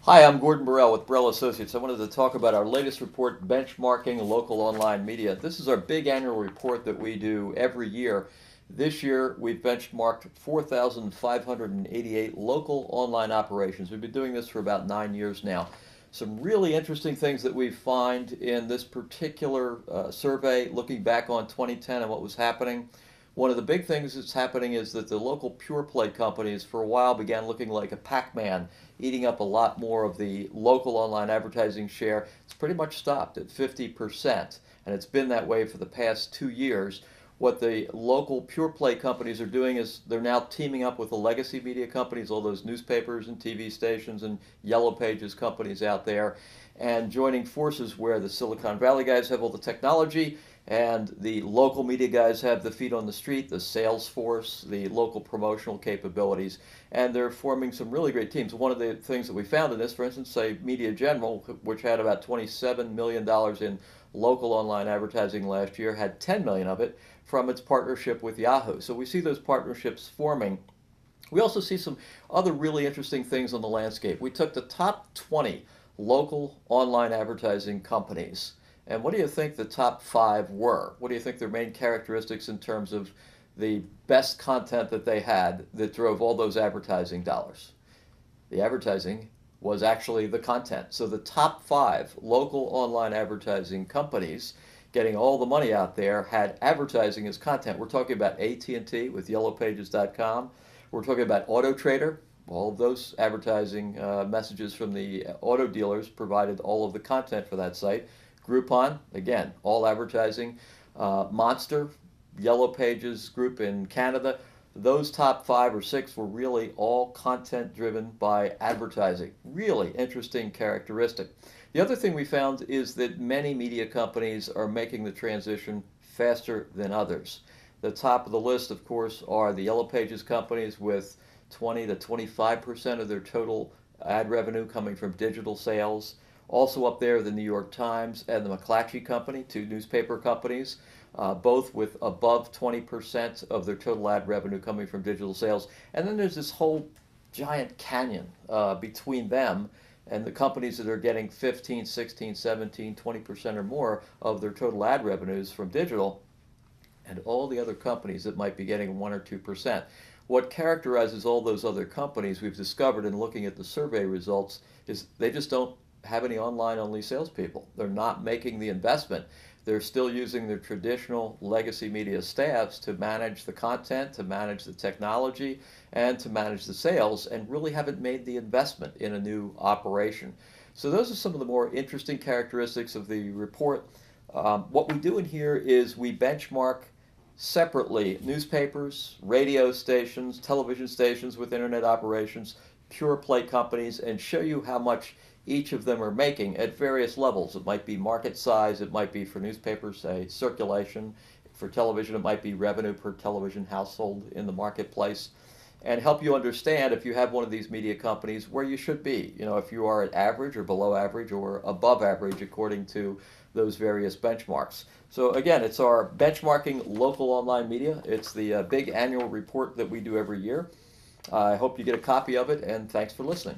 Hi, I'm Gordon Borrell with Borrell Associates. I wanted to talk about our latest report, Benchmarking Local Online Media. This is our big annual report that we do every year. This year, we've benchmarked 4,588 local online operations. We've been doing this for about 9 years now. Some really interesting things that we find in this particular survey, looking back on 2010 and what was happening. One of the big things that's happening is that the local pure play companies for a while began looking like a Pac-Man, eating up a lot more of the local online advertising share. It's pretty much stopped at 50%, and it's been that way for the past 2 years. What the local pure play companies are doing is they're now teaming up with the legacy media companies, all those newspapers and TV stations and Yellow Pages companies out there, and joining forces where the Silicon Valley guys have all the technology and the local media guys have the feet on the street, the sales force, the local promotional capabilities, and they're forming some really great teams. One of the things that we found in this, for instance, say Media General, which had about $27 million in local online advertising last year, had 10 million of it from its partnership with Yahoo. So we see those partnerships forming. We also see some other really interesting things on the landscape. We took the top 20 local online advertising companies. And what do you think the top five were? What do you think their main characteristics in terms of the best content that they had that drove all those advertising dollars? The advertising was actually the content. So the top five local online advertising companies getting all the money out there had advertising as content. We're talking about AT&T with yellowpages.com. We're talking about Auto Trader. All of those advertising messages from the auto dealers provided all of the content for that site. Groupon, again, all advertising. Monster, Yellow Pages group in Canada. Those top five or six were really all content driven by advertising. Really interesting characteristic. The other thing we found is that many media companies are making the transition faster than others. The top of the list, of course, are the Yellow Pages companies with 20 to 25% of their total ad revenue coming from digital sales. Also up there, the New York Times and the McClatchy Company, two newspaper companies, both with above 20% of their total ad revenue coming from digital sales. And then there's this whole giant canyon between them and the companies that are getting 15, 16, 17, 20% or more of their total ad revenues from digital, and all the other companies that might be getting 1 or 2%. What characterizes all those other companies, we've discovered in looking at the survey results, is they just don't have any online-only salespeople. They're not making the investment. They're still using their traditional legacy media staffs to manage the content, to manage the technology, and to manage the sales, and really haven't made the investment in a new operation. So those are some of the more interesting characteristics of the report. What we do in here is we benchmark separately newspapers, radio stations, television stations with internet operations, pure play companies, and show you how much each of them are making at various levels. It might be market size, it might be for newspapers, say circulation. For television, it might be revenue per television household in the marketplace, and help you understand, if you have one of these media companies, where you should be. You know, if you are at average or below average or above average according to those various benchmarks. So again, it's our benchmarking local online media. It's the big annual report that we do every year. I hope you get a copy of it, and thanks for listening.